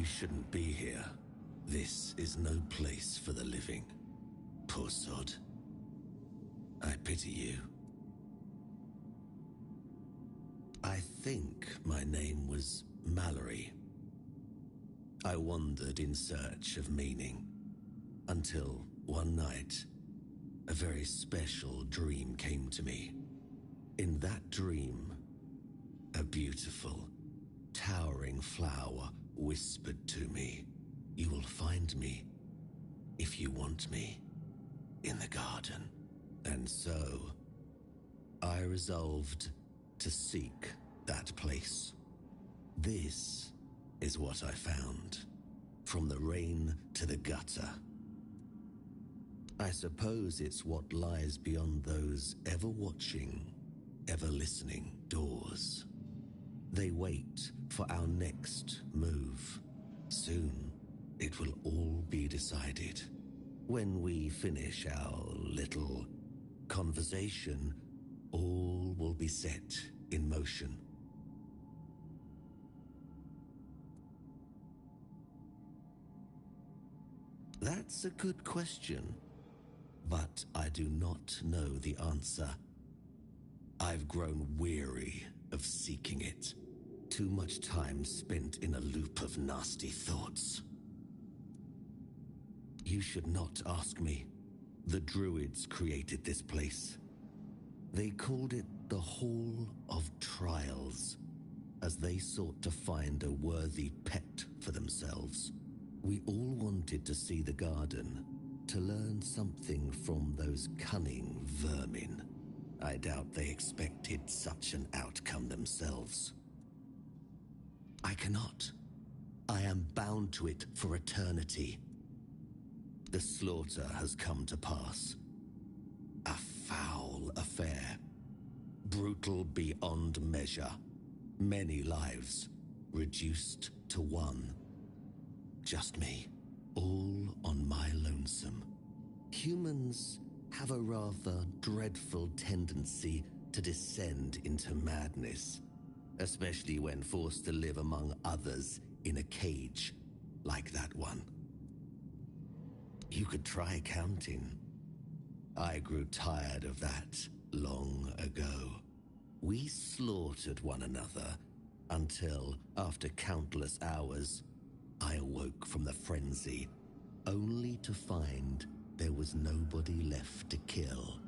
You shouldn't be here. This is no place for the living. Poor sod. I pity you. I think my name was Mallory. I wandered in search of meaning, until one night, a very special dream came to me. In that dream, a beautiful, towering flower whispered to me, "You will find me, if you want me, in the garden." And so, I resolved to seek that place. This is what I found, from the rain to the gutter. I suppose it's what lies beyond those ever-watching, ever-listening doors. They wait for our next move. Soon, it will all be decided. When we finish our little conversation, all will be set in motion. That's a good question, but I do not know the answer. I've grown weary of seeking it. Too much time spent in a loop of nasty thoughts. You should not ask me. The Druids created this place. They called it the Hall of Trials, as they sought to find a worthy pet for themselves. We all wanted to see the garden, to learn something from those cunning vermin. I doubt they expected such an outcome themselves. I cannot. I am bound to it for eternity. The slaughter has come to pass. A foul affair. Brutal beyond measure. Many lives reduced to one. Just me, all on my lonesome. Humans have a rather dreadful tendency to descend into madness, especially when forced to live among others in a cage like that one. You could try counting. I grew tired of that long ago. We slaughtered one another until, after countless hours, I awoke from the frenzy, only to find there was nobody left to kill.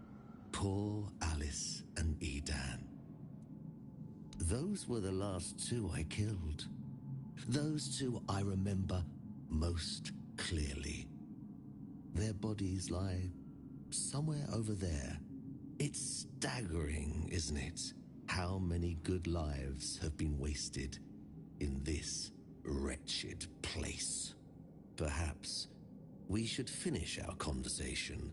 Poor Alice and Edan. Those were the last two I killed. Those two I remember most clearly. Their bodies lie somewhere over there. It's staggering, isn't it? How many good lives have been wasted in this wretched place. Perhaps we should finish our conversation.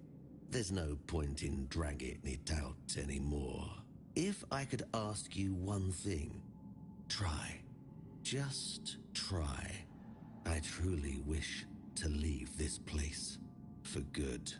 There's no point in dragging it out anymore. If I could ask you one thing, try. Just try. I truly wish to leave this place for good.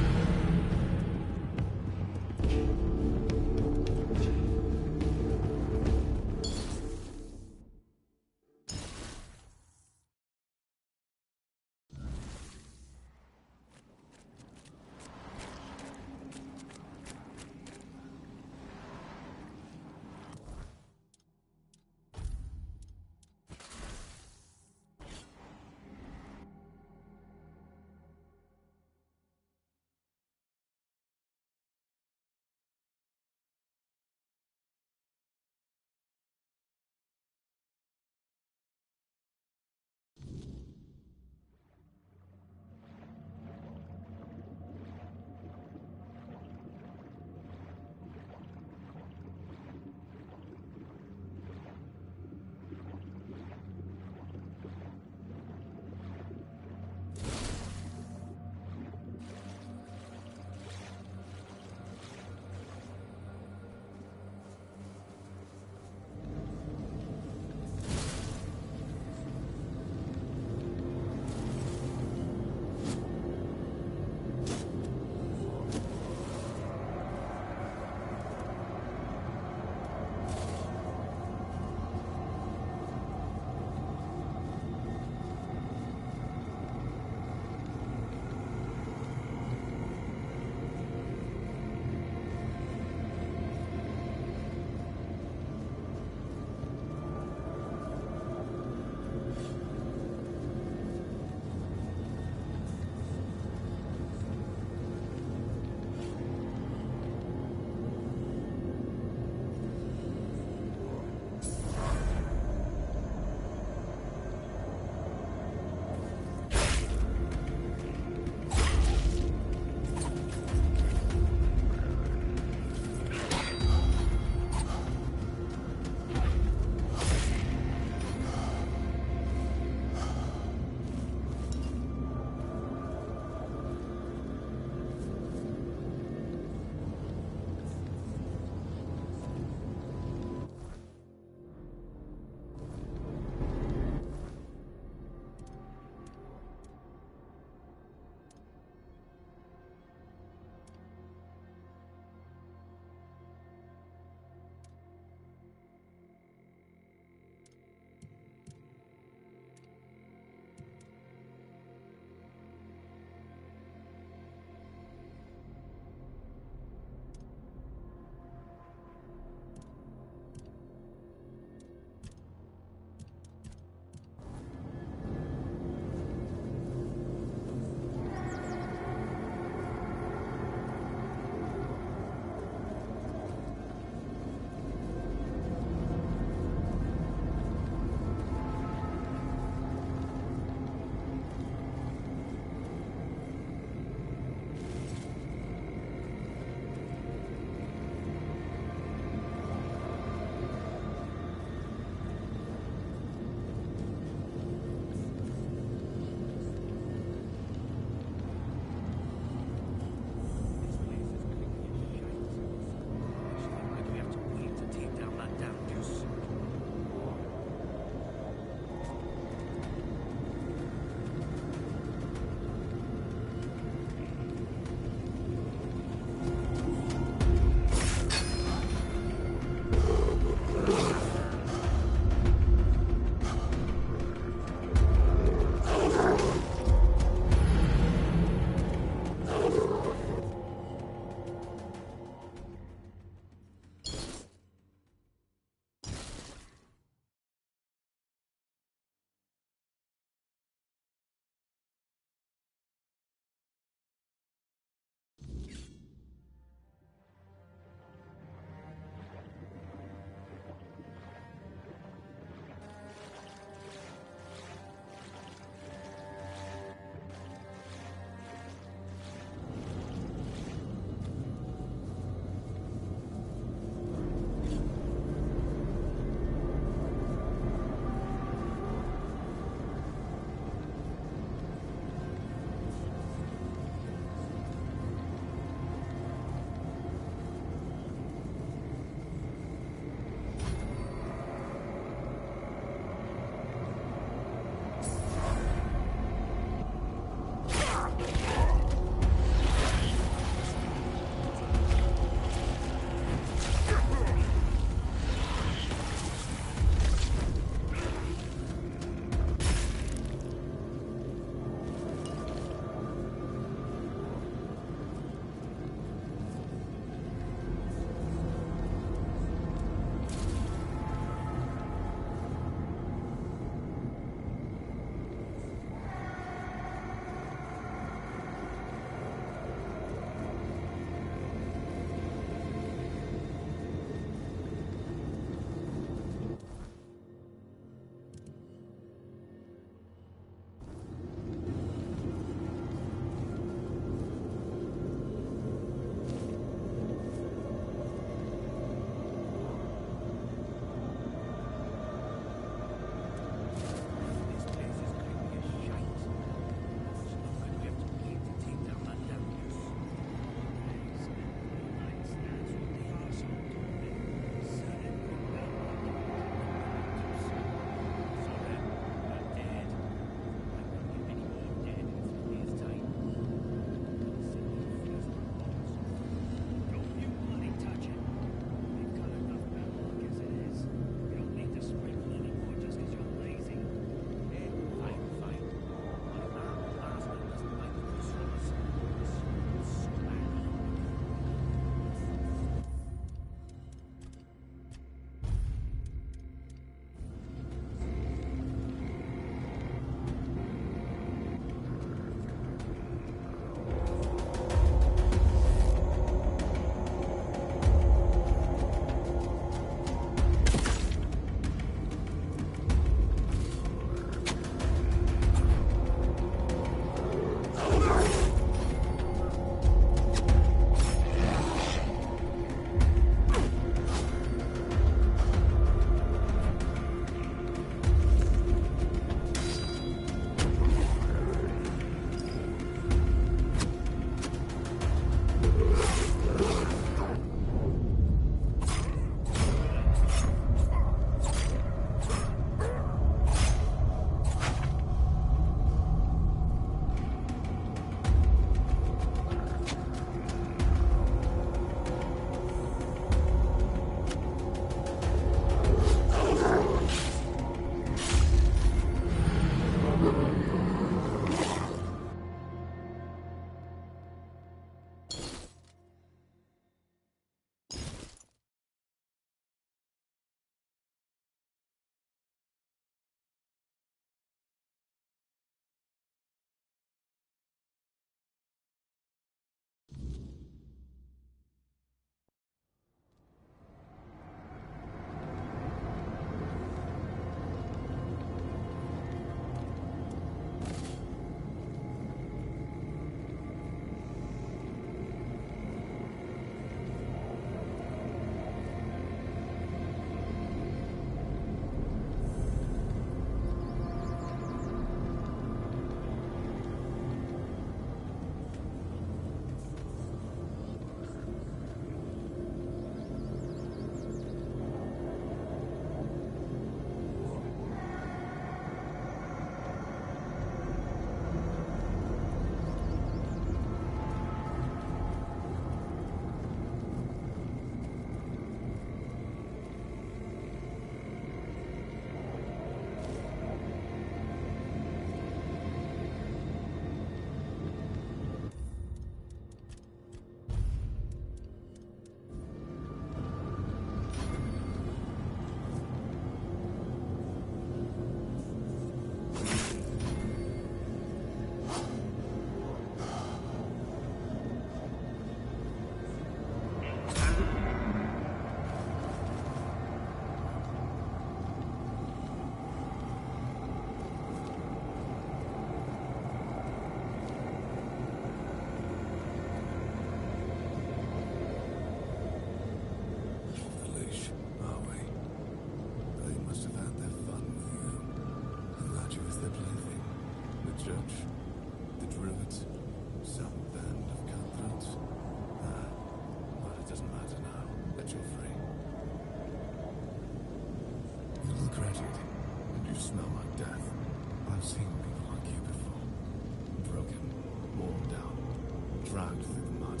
dragged through the mud.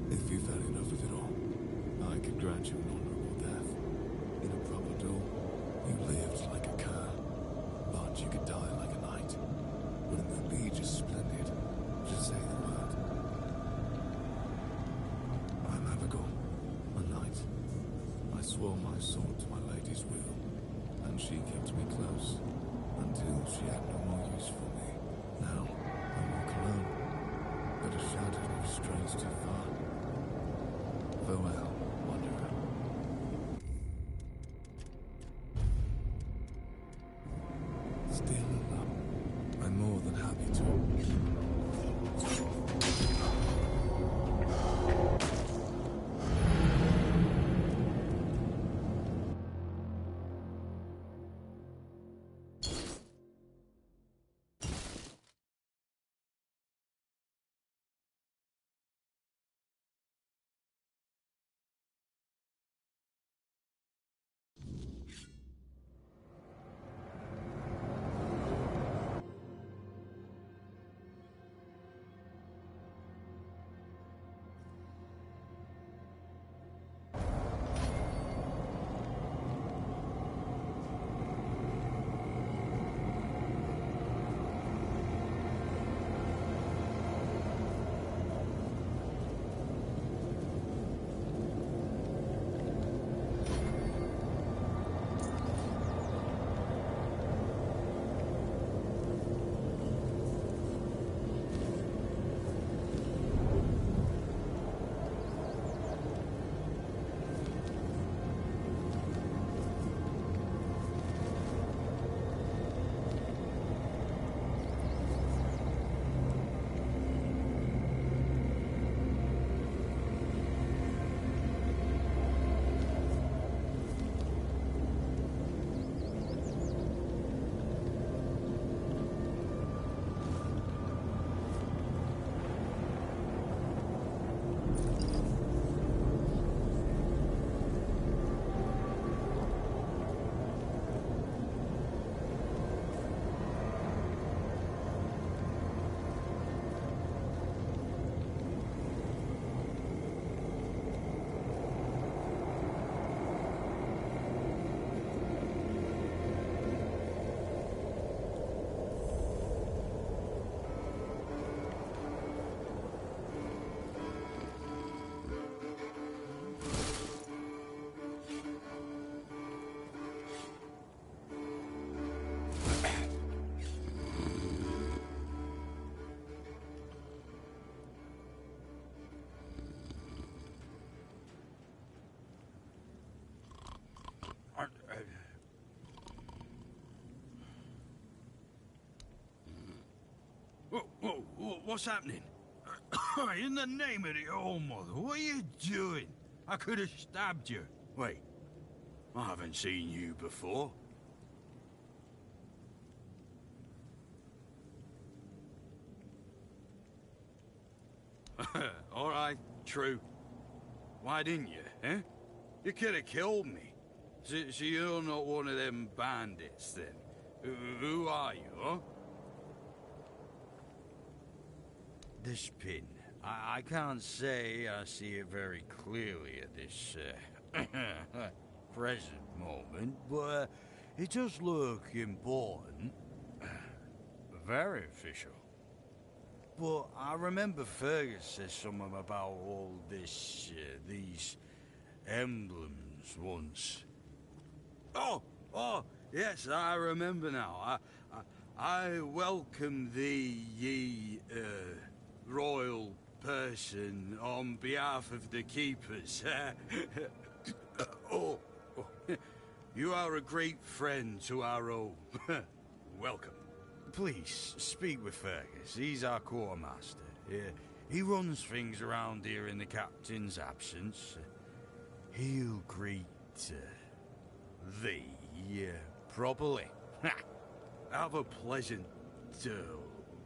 If you've had enough of it all, I could grant you an honorable death. In a proper duel, you lived like a cur, but you could die like a knight. Wouldn't that be just splendid? Just say the word. I'm Abigail, a knight. I swore my sword to my lady's will, and she kept me close until she had no more use for me. Now, I walk alone, but a shadow never strays too far. Farewell, wanderer. Still alone. I'm more than happy to. What's happening? In the name of the All-Mother, what are you doing? I could have stabbed you. Wait, I haven't seen you before. All right, true. Why didn't you, eh? You could have killed me. So you're not one of them bandits, then? Who are you, huh? This pin. I can't say I see it very clearly at this present moment, but it does look important. Very official. But I remember Fergus said something about all this, these emblems once. Oh, yes, I remember now. I welcome thee, ye, royal person, on behalf of the keepers. You are a great friend to our own. Welcome. Please, speak with Fergus. He's our quartermaster. He runs things around here in the captain's absence. He'll greet thee properly. Have a pleasant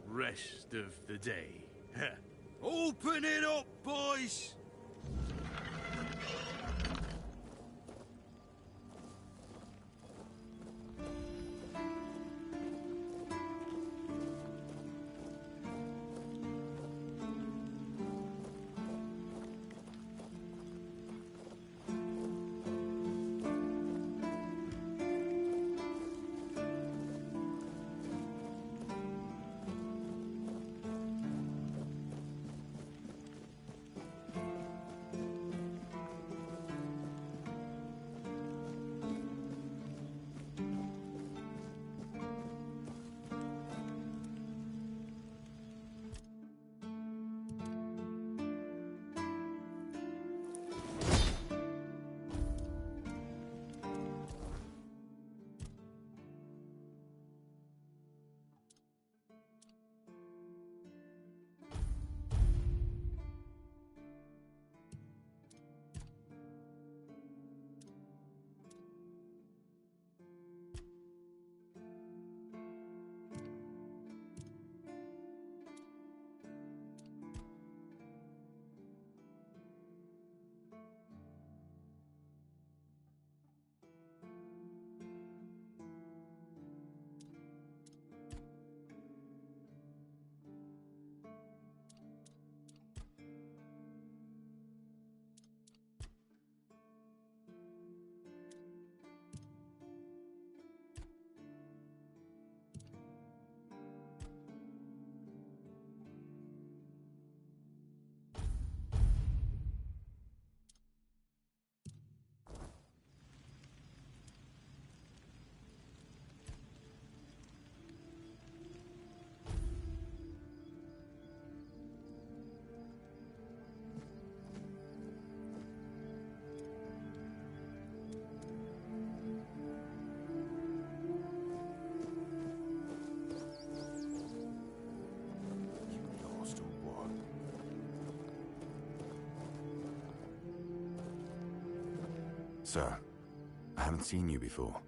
rest of the day. Open it up, boys! Sir, I haven't seen you before.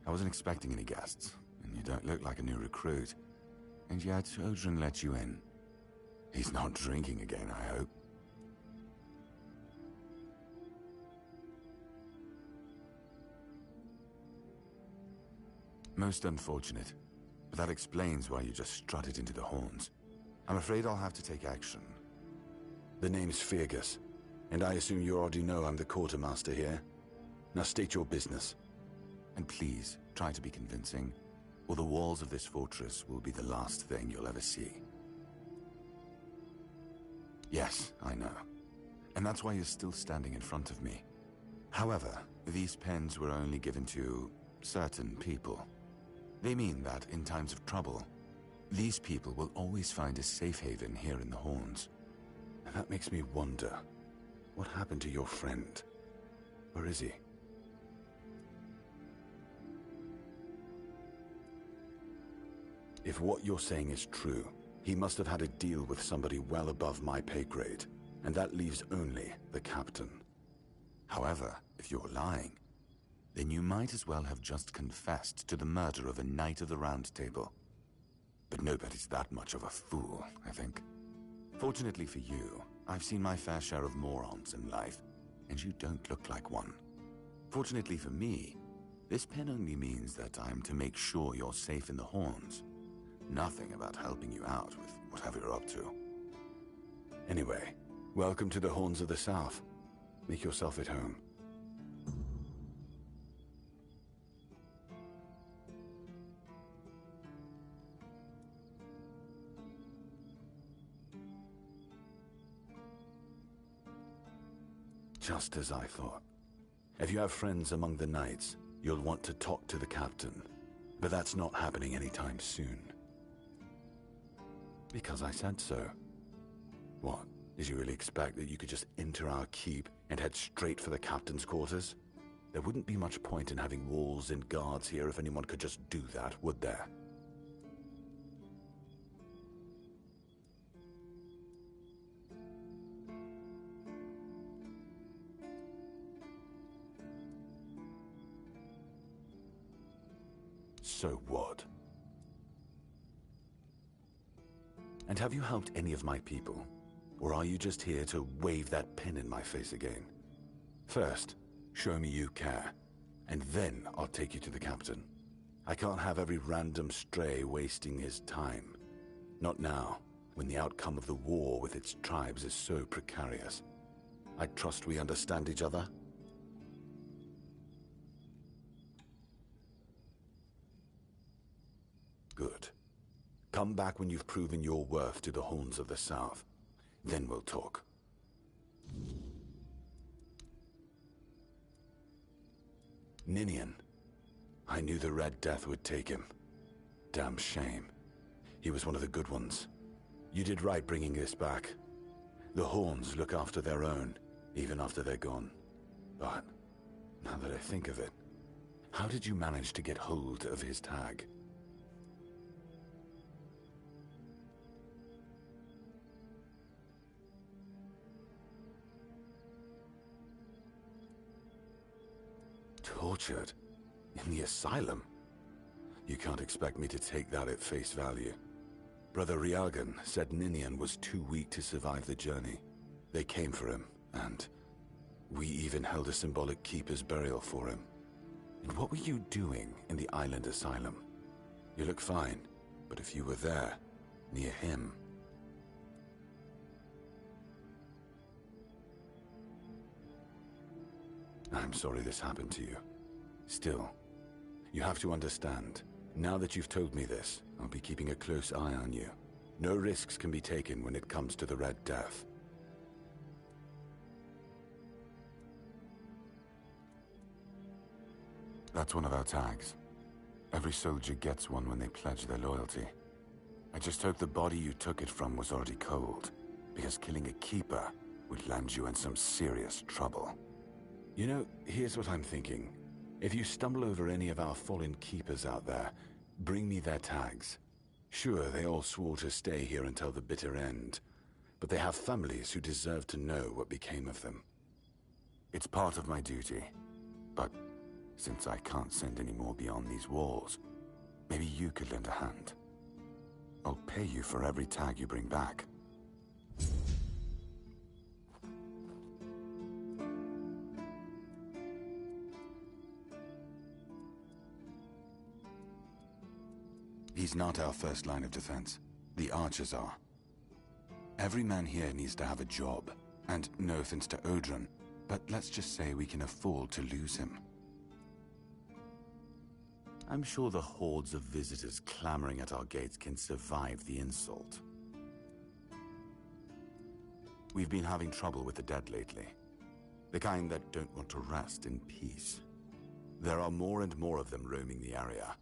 I wasn't expecting any guests, and you don't look like a new recruit. And yet, Odrin let you in. He's not drinking again, I hope. Most unfortunate, but that explains why you just strutted into the horns. I'm afraid I'll have to take action. The name's Fergus, and I assume you already know I'm the quartermaster here. Now state your business. And please, try to be convincing, or the walls of this fortress will be the last thing you'll ever see. Yes, I know. And that's why you're still standing in front of me. However, these pens were only given to certain people. They mean that in times of trouble, these people will always find a safe haven here in the Horns. And that makes me wonder, what happened to your friend? Where is he? If what you're saying is true, he must have had a deal with somebody well above my pay grade, and that leaves only the captain. However, if you're lying, then you might as well have just confessed to the murder of a Knight of the Round Table. But nobody's that much of a fool, I think. Fortunately for you, I've seen my fair share of morons in life, and you don't look like one. Fortunately for me, this pen only means that I'm to make sure you're safe in the Horns. Nothing about helping you out with whatever you're up to. Anyway, welcome to the Horns of the South. Make yourself at home. Just as I thought. If you have friends among the knights, you'll want to talk to the captain. But that's not happening anytime soon. Because I said so. What? Did you really expect that you could just enter our keep and head straight for the captain's quarters? There wouldn't be much point in having walls and guards here if anyone could just do that, would there? So what? And have you helped any of my people? Or are you just here to wave that pen in my face again? First, show me you care, and then I'll take you to the captain. I can't have every random stray wasting his time. Not now, when the outcome of the war with its tribes is so precarious. I trust we understand each other? Good. Come back when you've proven your worth to the Horns of the South. Then we'll talk. Ninian. I knew the Red Death would take him. Damn shame. He was one of the good ones. You did right bringing this back. The Horns look after their own, even after they're gone. But, now that I think of it, how did you manage to get hold of his tag? Tortured? In the asylum? You can't expect me to take that at face value. Brother Riagan said Ninian was too weak to survive the journey. They came for him, and we even held a symbolic keeper's burial for him. And what were you doing in the island asylum? You look fine, but if you were there, near him... I'm sorry this happened to you. Still, you have to understand, now that you've told me this, I'll be keeping a close eye on you. No risks can be taken when it comes to the Red Death. That's one of our tags. Every soldier gets one when they pledge their loyalty. I just hope the body you took it from was already cold, because killing a keeper would land you in some serious trouble. You know, here's what I'm thinking. If you stumble over any of our fallen keepers out there, bring me their tags. Sure, they all swore to stay here until the bitter end, but they have families who deserve to know what became of them. It's part of my duty. But since I can't send any more beyond these walls, maybe you could lend a hand. I'll pay you for every tag you bring back. He's not our first line of defense. The archers are. Every man here needs to have a job. And no offense to Odrin, but let's just say we can afford to lose him. I'm sure the hordes of visitors clamoring at our gates can survive the insult. We've been having trouble with the dead lately. The kind that don't want to rest in peace. There are more and more of them roaming the area.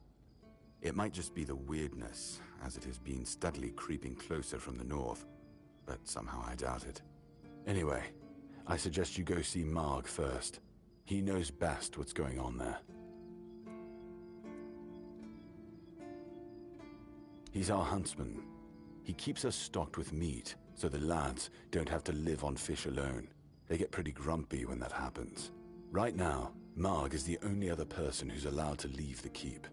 It might just be the weirdness, as it has been steadily creeping closer from the north, but somehow I doubt it. Anyway, I suggest you go see Marg first. He knows best what's going on there. He's our huntsman. He keeps us stocked with meat, so the lads don't have to live on fish alone. They get pretty grumpy when that happens. Right now, Marg is the only other person who's allowed to leave the keep.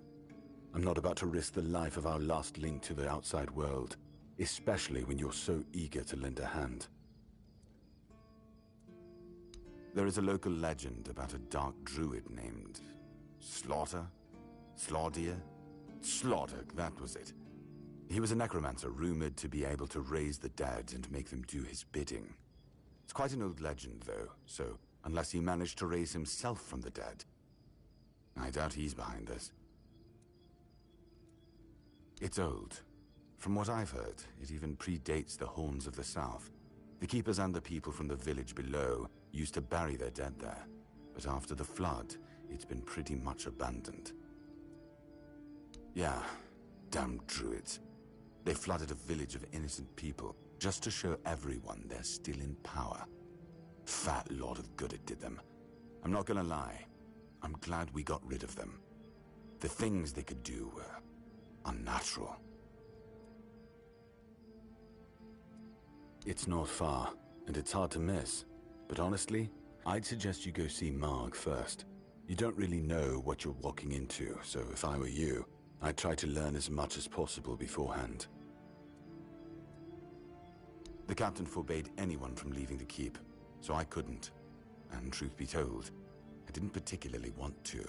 I'm not about to risk the life of our last link to the outside world, especially when you're so eager to lend a hand. There is a local legend about a dark druid named Slaughter? Slaughter, that was it. He was a necromancer rumored to be able to raise the dead and make them do his bidding. It's quite an old legend, though, so unless he managed to raise himself from the dead, I doubt he's behind this. It's old. From what I've heard, it even predates the Horns of the South. The keepers and the people from the village below used to bury their dead there, but after the flood, it's been pretty much abandoned. Yeah, damn druids. They flooded a village of innocent people, just to show everyone they're still in power. Fat lot of good it did them. I'm not gonna lie, I'm glad we got rid of them. The things they could do were unnatural. It's not far, and it's hard to miss. But honestly, I'd suggest you go see Marg first. You don't really know what you're walking into, so if I were you, I'd try to learn as much as possible beforehand. The captain forbade anyone from leaving the keep, so I couldn't. And truth be told, I didn't particularly want to.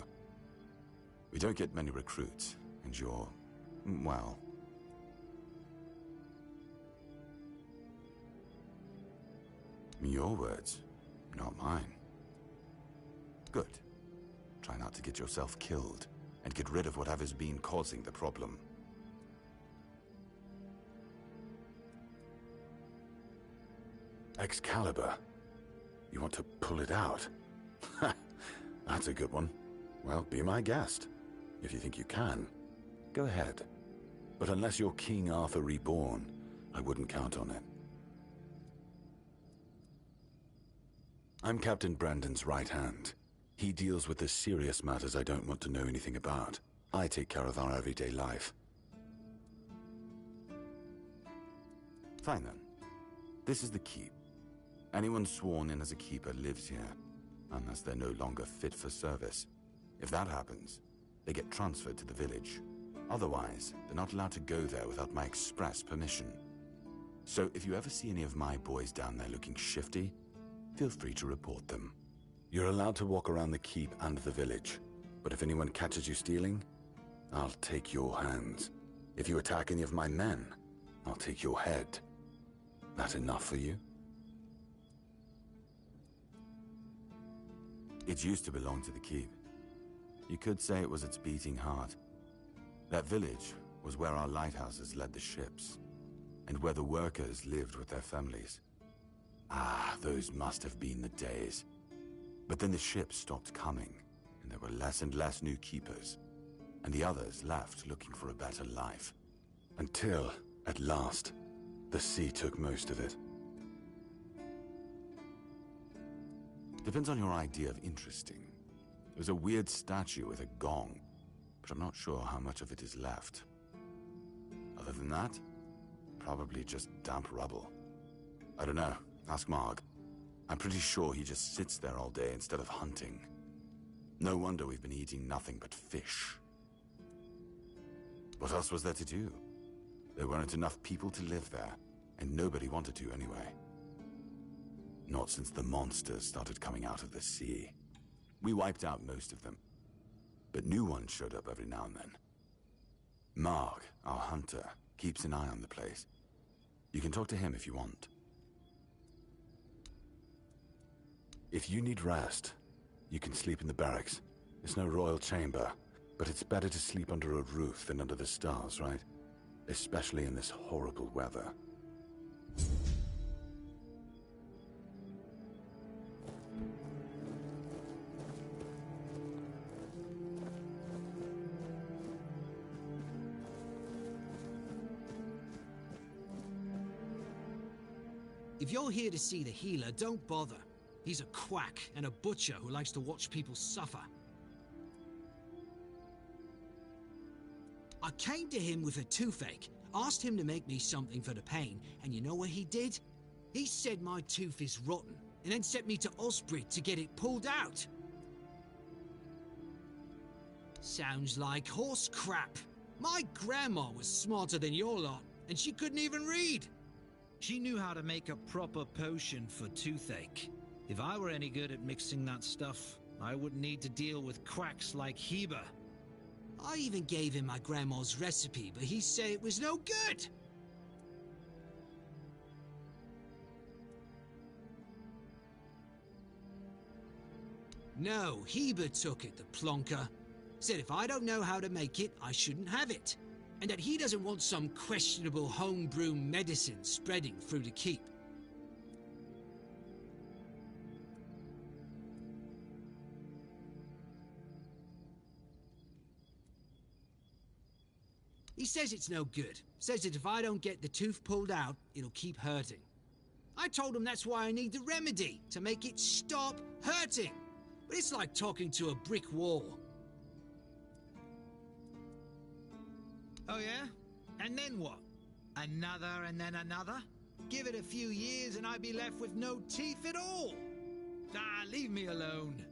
We don't get many recruits, and you're, well, your words, not mine. Good. Try not to get yourself killed, and get rid of whatever's been causing the problem. Excalibur. You want to pull it out? That's a good one. Well, be my guest. If you think you can, go ahead. But unless you're King Arthur reborn, I wouldn't count on it. I'm Captain Brandon's right hand. He deals with the serious matters I don't want to know anything about. I take care of our everyday life. Fine then. This is the keep. Anyone sworn in as a keeper lives here, unless they're no longer fit for service. If that happens, they get transferred to the village. Otherwise, they're not allowed to go there without my express permission. So if you ever see any of my boys down there looking shifty, feel free to report them. You're allowed to walk around the keep and the village, but if anyone catches you stealing, I'll take your hands. If you attack any of my men, I'll take your head. That enough for you? It used to belong to the keep. You could say it was its beating heart. That village was where our lighthouses led the ships, and where the workers lived with their families. Ah, those must have been the days. But then the ships stopped coming, and there were less and less new keepers, and the others left looking for a better life. Until, at last, the sea took most of it. Depends on your idea of interesting. There's a weird statue with a gong, but I'm not sure how much of it is left. Other than that, probably just damp rubble. I don't know. Ask Marg. I'm pretty sure he just sits there all day instead of hunting. No wonder we've been eating nothing but fish. What else was there to do? There weren't enough people to live there, and nobody wanted to anyway. Not since the monsters started coming out of the sea. We wiped out most of them, but new ones showed up every now and then. Mark, our hunter, keeps an eye on the place. You can talk to him if you want. If you need rest, you can sleep in the barracks. It's no royal chamber, but it's better to sleep under a roof than under the stars, right? Especially in this horrible weather. If you're here to see the healer, don't bother. He's a quack and a butcher who likes to watch people suffer. I came to him with a toothache, asked him to make me something for the pain, and you know what he did? He said my tooth is rotten, and then sent me to Osprey to get it pulled out. Sounds like horse crap. My grandma was smarter than your lot, and she couldn't even read. She knew how to make a proper potion for toothache. If I were any good at mixing that stuff, I wouldn't need to deal with quacks like Heber. I even gave him my grandma's recipe, but he said it was no good. No, Heber took it, the plonker. Said if I don't know how to make it, I shouldn't have it. And that he doesn't want some questionable homebrew medicine spreading through the keep. He says it's no good. Says that if I don't get the tooth pulled out, it'll keep hurting. I told him that's why I need the remedy, to make it stop hurting. But it's like talking to a brick wall. Oh yeah? And then what? Another and then another? Give it a few years and I'd be left with no teeth at all. Ah, leave me alone.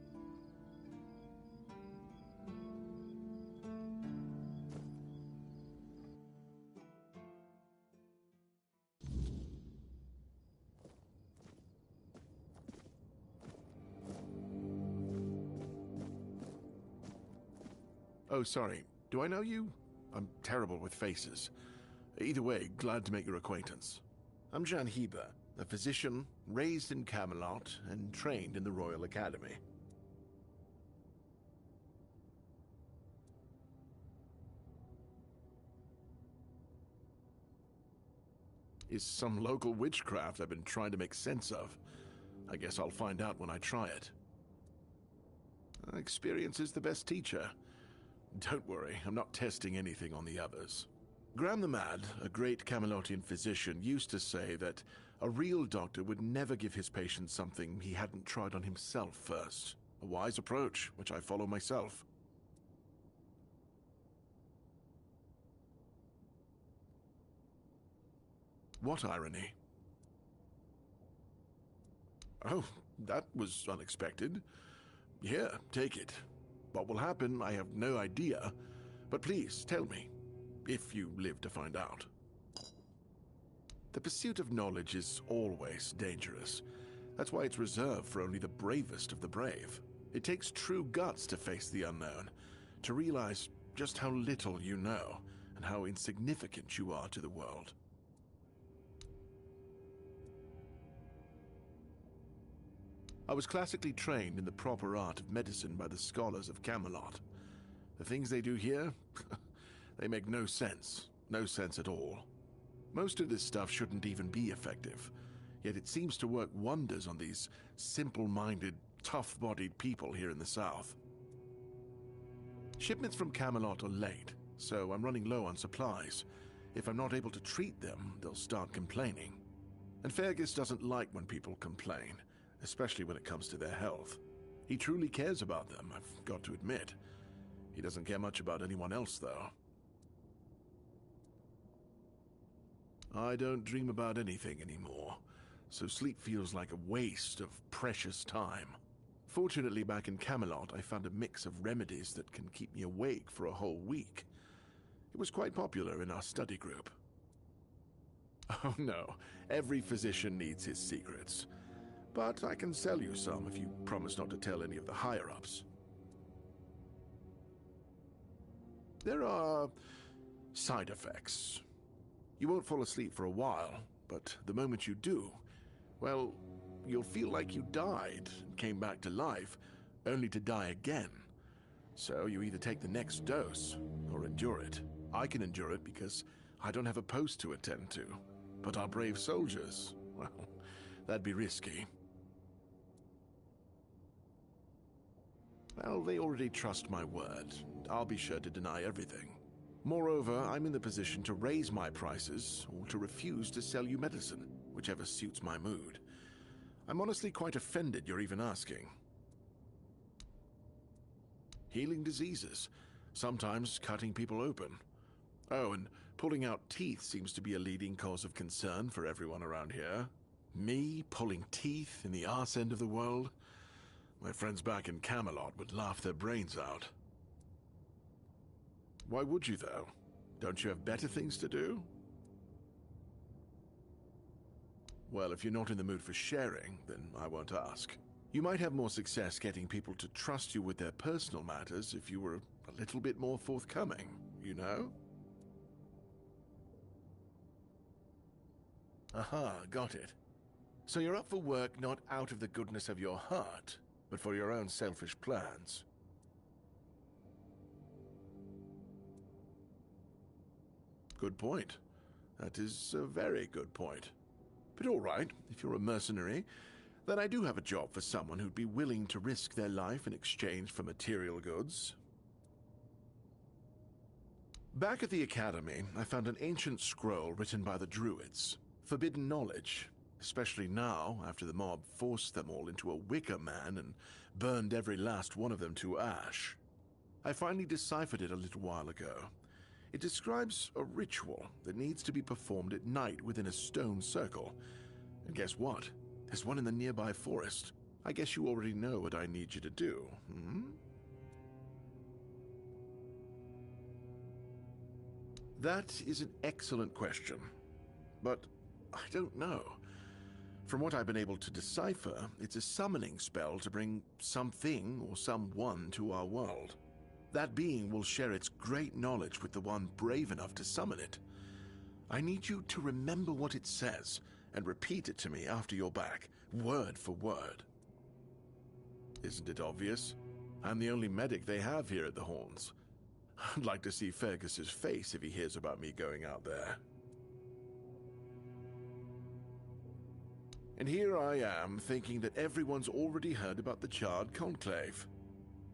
Oh, sorry. Do I know you? I'm terrible with faces. Either way, glad to make your acquaintance. I'm Jan Heber, a physician raised in Camelot and trained in the Royal Academy. Is some local witchcraft I've been trying to make sense of. I guess I'll find out when I try it. Experience is the best teacher. Don't worry, I'm not testing anything on the others. Graham the Mad, a great Camelotian physician, used to say that a real doctor would never give his patients something he hadn't tried on himself first. A wise approach, which I follow myself. What irony? Oh, that was unexpected. Here, take it. What will happen, I have no idea. But please, tell me, if you live to find out. The pursuit of knowledge is always dangerous. That's why it's reserved for only the bravest of the brave. It takes true guts to face the unknown, to realize just how little you know, and how insignificant you are to the world. I was classically trained in the proper art of medicine by the scholars of Camelot. The things they do here, they make no sense. No sense at all. Most of this stuff shouldn't even be effective, yet it seems to work wonders on these simple-minded, tough-bodied people here in the south. Shipments from Camelot are late, so I'm running low on supplies. If I'm not able to treat them, they'll start complaining. And Fergus doesn't like when people complain, especially when it comes to their health. He truly cares about them, I've got to admit. He doesn't care much about anyone else, though. I don't dream about anything anymore, so sleep feels like a waste of precious time. Fortunately, back in Camelot, I found a mix of remedies that can keep me awake for a whole week. It was quite popular in our study group. Oh no, every physician needs his secrets. But I can sell you some if you promise not to tell any of the higher-ups. There are side effects. You won't fall asleep for a while, but the moment you do, well, you'll feel like you died and came back to life, only to die again. So you either take the next dose or endure it. I can endure it because I don't have a post to attend to. But our brave soldiers, well, that'd be risky. Well, they already trust my word. I'll be sure to deny everything. Moreover, I'm in the position to raise my prices or to refuse to sell you medicine, whichever suits my mood. I'm honestly quite offended you're even asking. Healing diseases, sometimes cutting people open. Oh, and pulling out teeth seems to be a leading cause of concern for everyone around here. Me pulling teeth in the arse end of the world? My friends back in Camelot would laugh their brains out. Why would you, though? Don't you have better things to do? Well, if you're not in the mood for sharing, then I won't ask. You might have more success getting people to trust you with their personal matters if you were a little bit more forthcoming, you know? Aha, got it. So you're up for work not out of the goodness of your heart, but for your own selfish plans. Good point. That is a very good point. But all right, if you're a mercenary, then I do have a job for someone who'd be willing to risk their life in exchange for material goods. Back at the Academy, I found an ancient scroll written by the Druids. Forbidden knowledge, especially now after the mob forced them all into a wicker man and burned every last one of them to ash. I finally deciphered it a little while ago. It describes a ritual that needs to be performed at night within a stone circle. And guess what? There's one in the nearby forest. I guess you already know what I need you to do, hmm? That is an excellent question. But I don't know. From what I've been able to decipher, it's a summoning spell to bring something or someone to our world. That being will share its great knowledge with the one brave enough to summon it. I need you to remember what it says and repeat it to me after you're back, word for word. Isn't it obvious? I'm the only medic they have here at the Horns. I'd like to see Fergus's face if he hears about me going out there. And here I am, thinking that everyone's already heard about the Charred Conclave.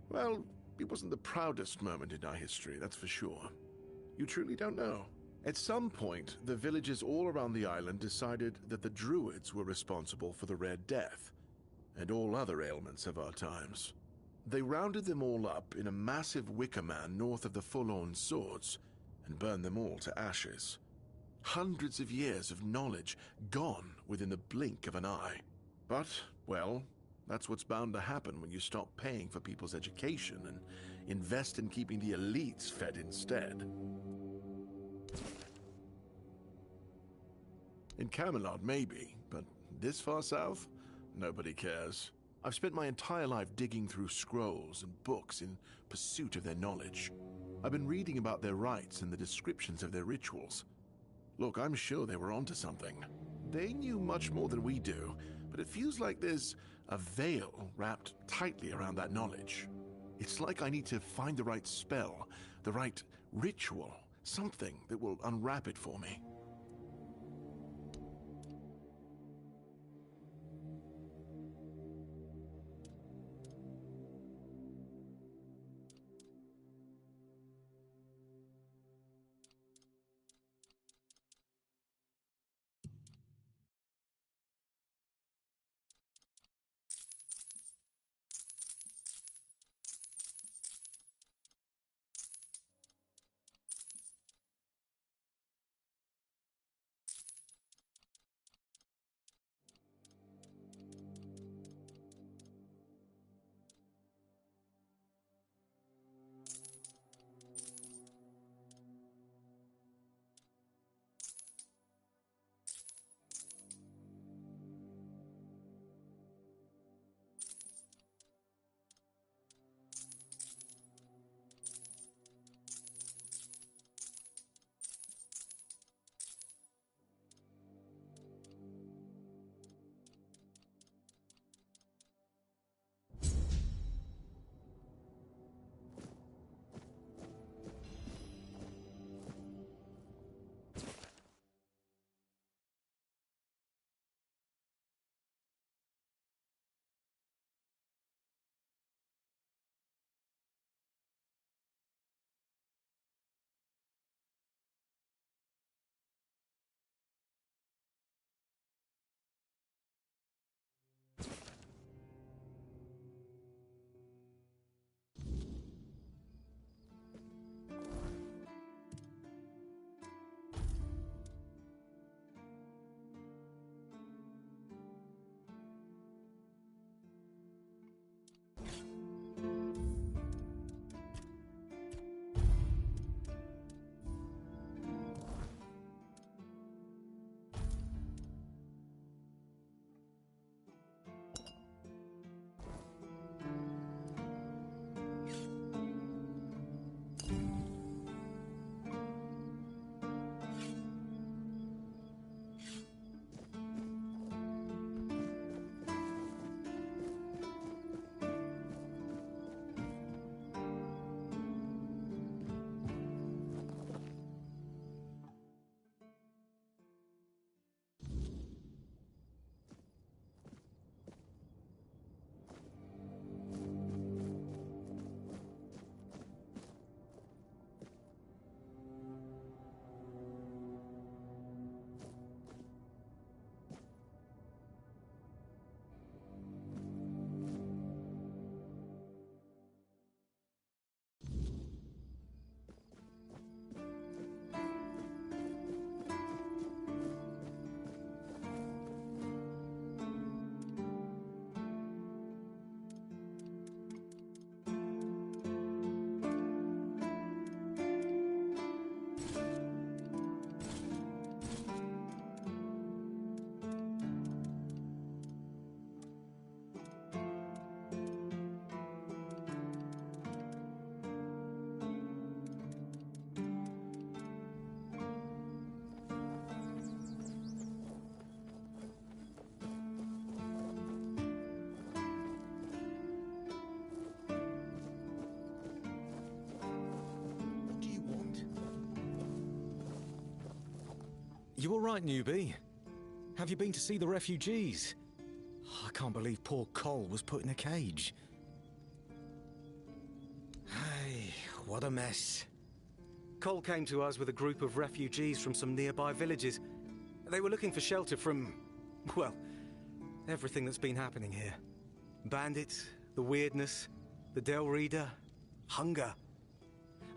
Well, it wasn't the proudest moment in our history, that's for sure. You truly don't know. At some point, the villagers all around the island decided that the Druids were responsible for the Red Death, and all other ailments of our times. They rounded them all up in a massive wicker man north of the Forlorn Swords, and burned them all to ashes. Hundreds of years of knowledge gone within the blink of an eye. But, well, that's what's bound to happen when you stop paying for people's education and invest in keeping the elites fed instead. In Camelot, maybe, but this far south, nobody cares. I've spent my entire life digging through scrolls and books in pursuit of their knowledge. I've been reading about their rites and the descriptions of their rituals. Look, I'm sure they were onto something. They knew much more than we do, but it feels like there's a veil wrapped tightly around that knowledge. It's like I need to find the right spell, the right ritual, something that will unwrap it for me. You all right, newbie? Have you been to see the refugees? I can't believe poor Cole was put in a cage. Hey, what a mess. Cole came to us with a group of refugees from some nearby villages. They were looking for shelter from, well, everything that's been happening here. Bandits, the weirdness, the Del Reader, hunger.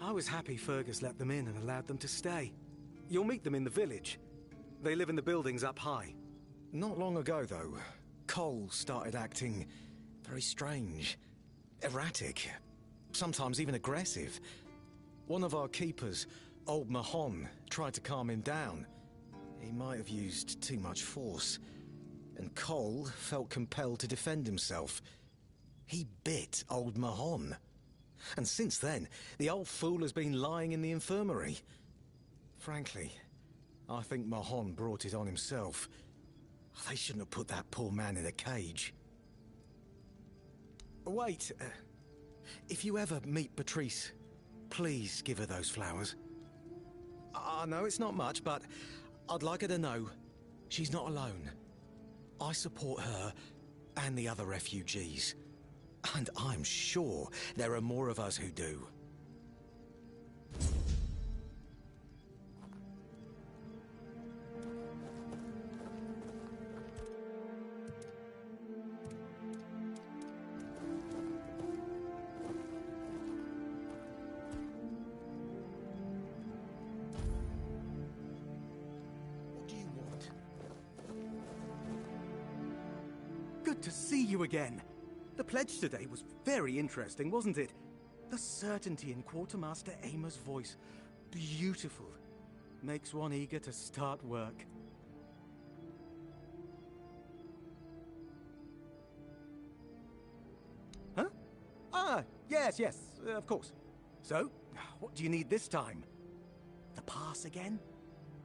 I was happy Fergus let them in and allowed them to stay. You'll meet them in the village. They live in the buildings up high. Not long ago, though, Cole started acting very strange, erratic, sometimes even aggressive. One of our keepers, old Mahon, tried to calm him down. He might have used too much force, and Cole felt compelled to defend himself. He bit old Mahon. And since then, the old fool has been lying in the infirmary. Frankly, I think Mahon brought it on himself. They shouldn't have put that poor man in a cage. Wait, if you ever meet Patrice, please give her those flowers. I know it's not much, but I'd like her to know she's not alone. I support her and the other refugees. And I'm sure there are more of us who do. What do you want? Good to see you again. The pledge today was very interesting, wasn't it? The certainty in Quartermaster Aymer's voice. Beautiful. Makes one eager to start work. Huh? Ah, yes, of course. So, what do you need this time? The pass again?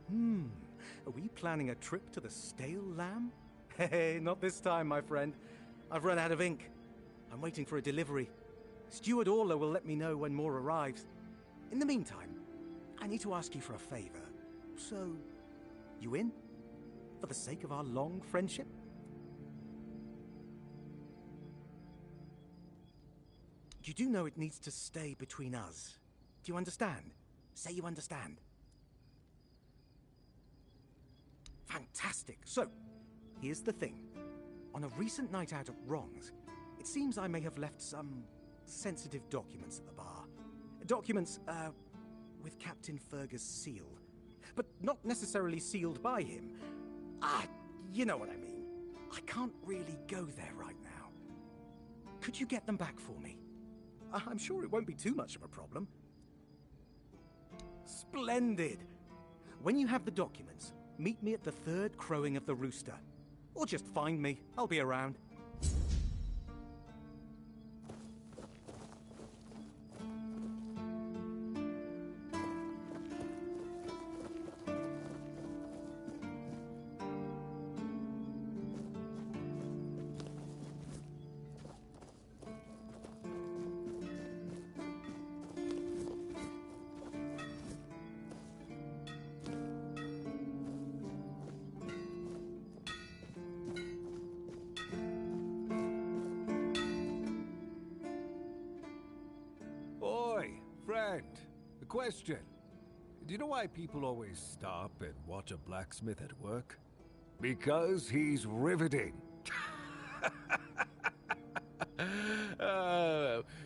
Are we planning a trip to the Stale Lamb? Hey, not this time, my friend. I've run out of ink. I'm waiting for a delivery. Steward Orla will let me know when more arrives. In the meantime, I need to ask you for a favor. So, you in? For the sake of our long friendship? You do know it needs to stay between us. Do you understand? Say you understand. Fantastic. So, here's the thing. On a recent night out at Wrongs, it seems I may have left some sensitive documents at the bar. Documents, with Captain Fergus' seal. But not necessarily sealed by him. You know what I mean. I can't really go there right now. Could you get them back for me? I'm sure it won't be too much of a problem. Splendid! When you have the documents, meet me at the third crowing of the rooster. Or just find me. I'll be around. Question. Do you know why people always stop and watch a blacksmith at work? Because he's riveting.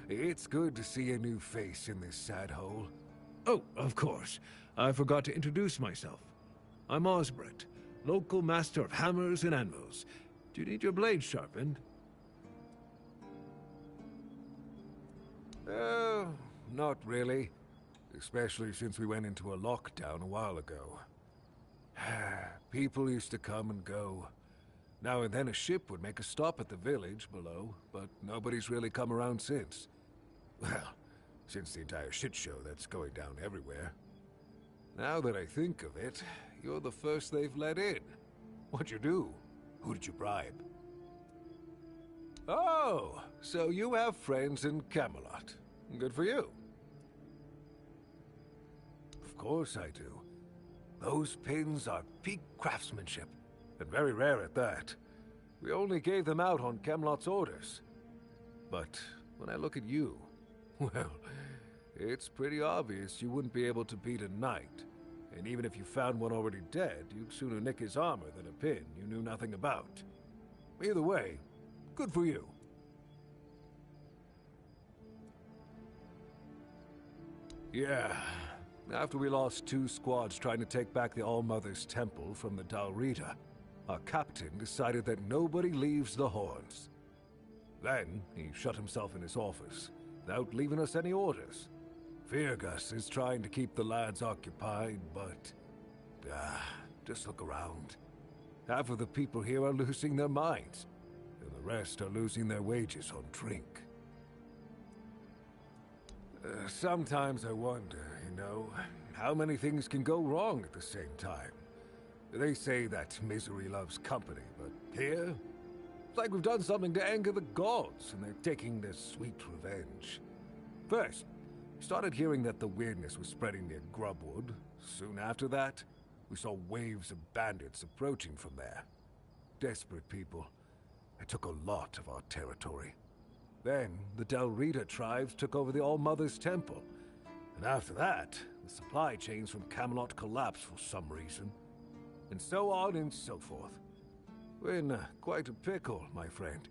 It's good to see a new face in this sad hole. Oh, of course. I forgot to introduce myself. I'm Osbert, local master of hammers and anvils. Do you need your blade sharpened? Not really. Especially since we went into a lockdown a while ago. People used to come and go. Now and then a ship would make a stop at the village below, but nobody's really come around since. Well, since the entire shit show that's going down everywhere. Now that I think of it, you're the first they've let in. What'd you do? Who did you bribe? Oh, so you have friends in Camelot. Good for you. Of course I do. Those pins are peak craftsmanship, and very rare at that. We only gave them out on Camelot's orders. But when I look at you, well, it's pretty obvious you wouldn't be able to beat a knight. And even if you found one already dead, you'd sooner nick his armor than a pin you knew nothing about. Either way, good for you. Yeah, after we lost 2 squads trying to take back the All-Mother's Temple from the Dalrita, our captain decided that nobody leaves the Horns. Then, he shut himself in his office, without leaving us any orders. Virgus is trying to keep the lads occupied, but... just look around. Half of the people here are losing their minds, and the rest are losing their wages on drink. Sometimes I wonder, you know, how many things can go wrong at the same time. They say that misery loves company, but here, it's like we've done something to anger the gods, and they're taking their sweet revenge. First, we started hearing that the weirdness was spreading near Grubwood. Soon after that, we saw waves of bandits approaching from there. Desperate people. They took a lot of our territory. Then, the Dalrita tribes took over the All-Mother's Temple. And after that, the supply chains from Camelot collapsed for some reason. And so on and so forth. We're in quite a pickle, my friend.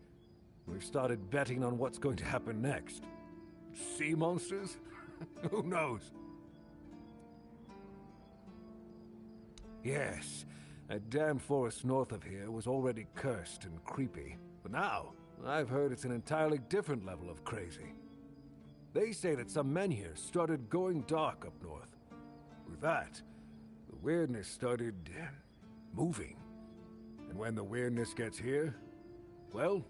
We've started betting on what's going to happen next. Sea monsters? Who knows? Yes, that damn forest north of here was already cursed and creepy. But now, I've heard it's an entirely different level of crazy. They say that some men here started going dark up north. With that, the weirdness started moving. And when the weirdness gets here, well,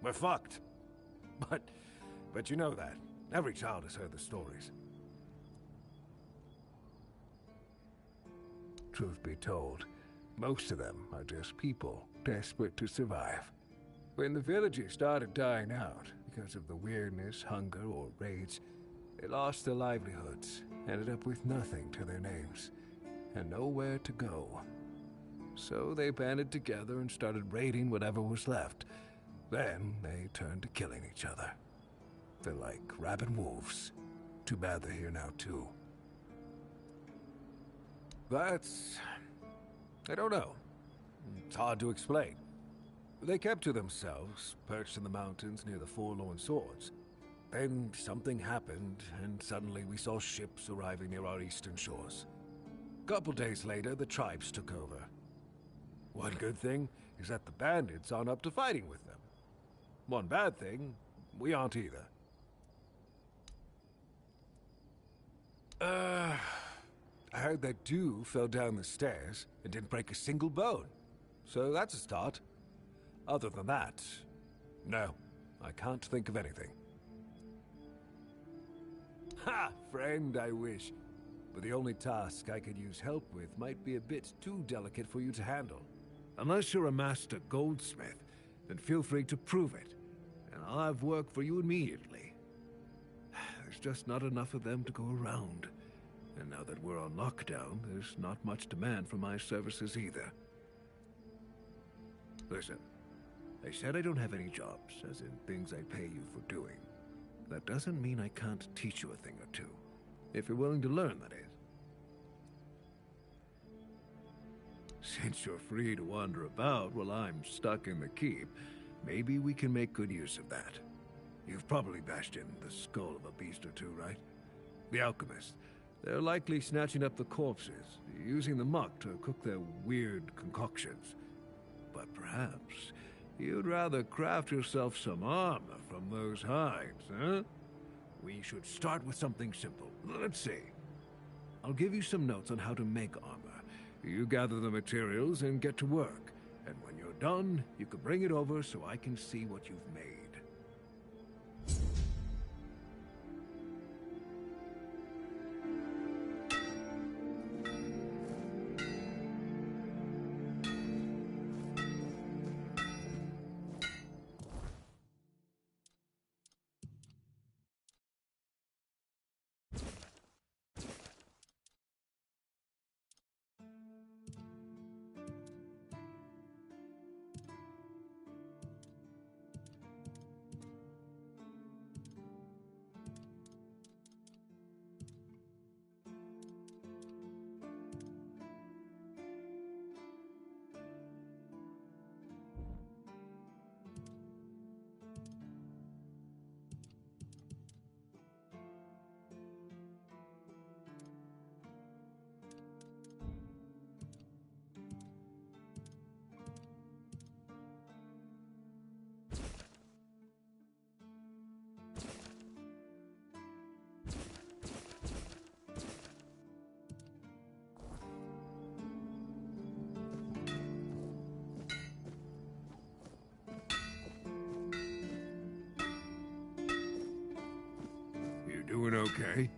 we're fucked. But you know that. Every child has heard the stories. Truth be told, most of them are just people desperate to survive. When the villagers started dying out because of the weirdness, hunger, or raids, they lost their livelihoods, ended up with nothing to their names, and nowhere to go. So they banded together and started raiding whatever was left. Then they turned to killing each other. They're like rabid wolves. Too bad they're here now, too. That's... I don't know. It's hard to explain. They kept to themselves, perched in the mountains near the Forlorn Swords. Then something happened, and suddenly we saw ships arriving near our eastern shores. Couple days later, the tribes took over. One good thing is that the bandits aren't up to fighting with them. One bad thing, we aren't either. I heard that Dew fell down the stairs and didn't break a single bone. So that's a start. Other than that, no, I can't think of anything. Ha! Friend, I wish. But the only task I could use help with might be a bit too delicate for you to handle. Unless you're a master goldsmith, then feel free to prove it, and I'll have work for you immediately. There's just not enough of them to go around. And now that we're on lockdown, there's not much demand for my services either. Listen, I said I don't have any jobs, as in things I pay you for doing. That doesn't mean I can't teach you a thing or two. If you're willing to learn, that is. Since you're free to wander about while I'm stuck in the keep, maybe we can make good use of that. You've probably bashed in the skull of a beast or two, right? The alchemists. They're likely snatching up the corpses, using the muck to cook their weird concoctions. But perhaps you'd rather craft yourself some armor from those hides, huh? We should start with something simple. Let's see. I'll give you some notes on how to make armor. You gather the materials and get to work. And when you're done, you can bring it over so I can see what you've made. doing okay?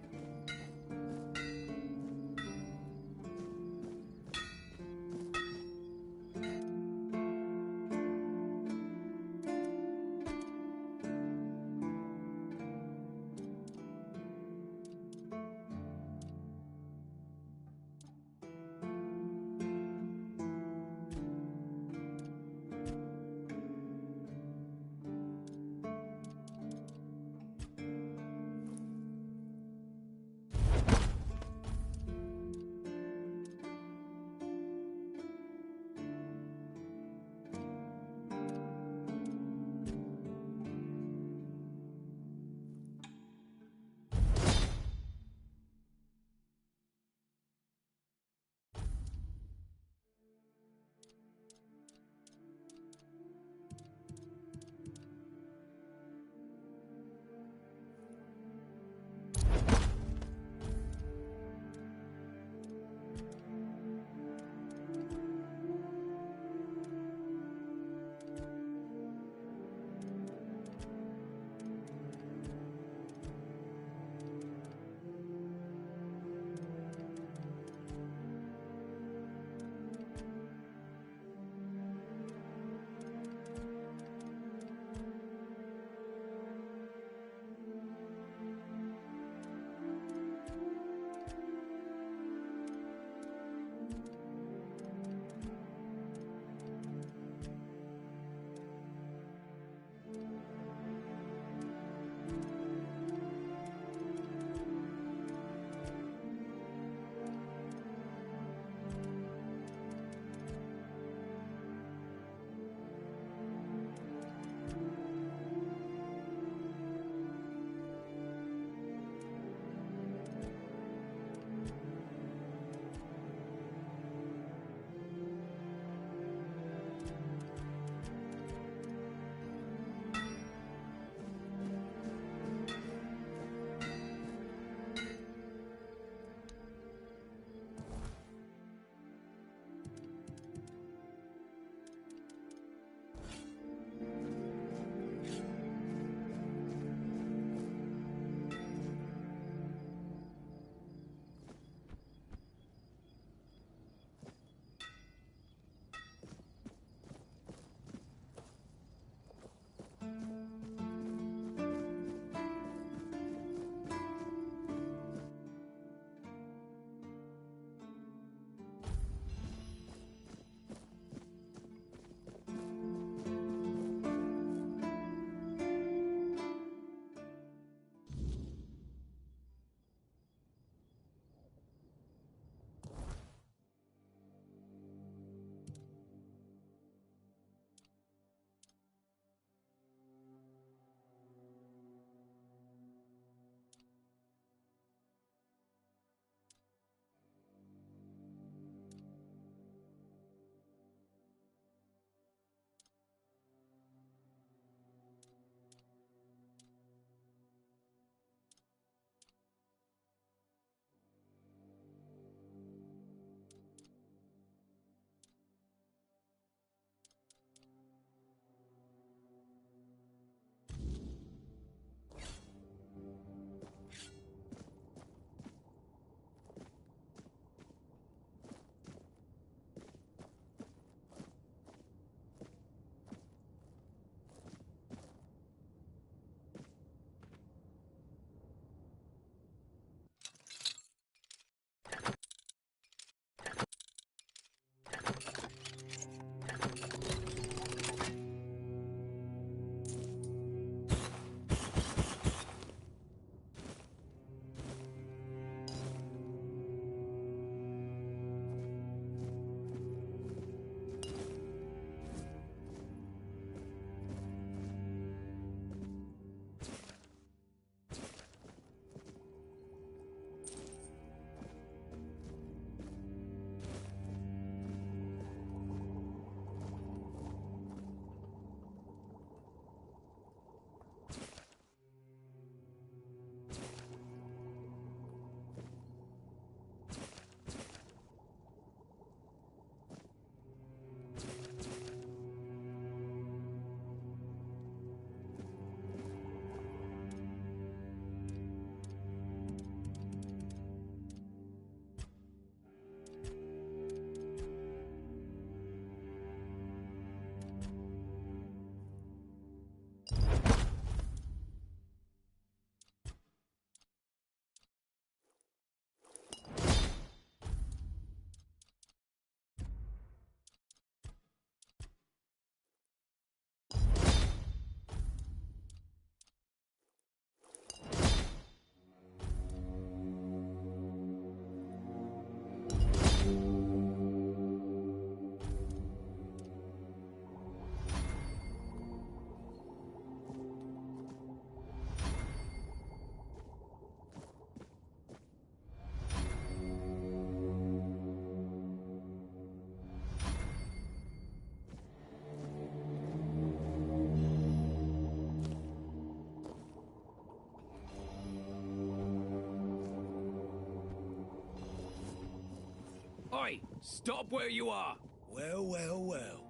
Stop where you are! Well, well, well.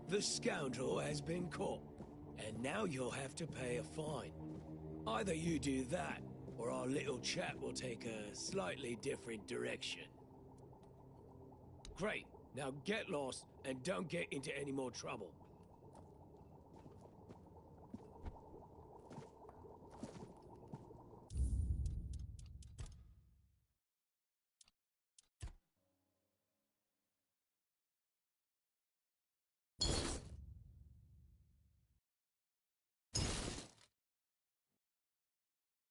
The scoundrel has been caught, and now you'll have to pay a fine. Either you do that, or our little chat will take a slightly different direction. Great. Now get lost, and don't get into any more trouble.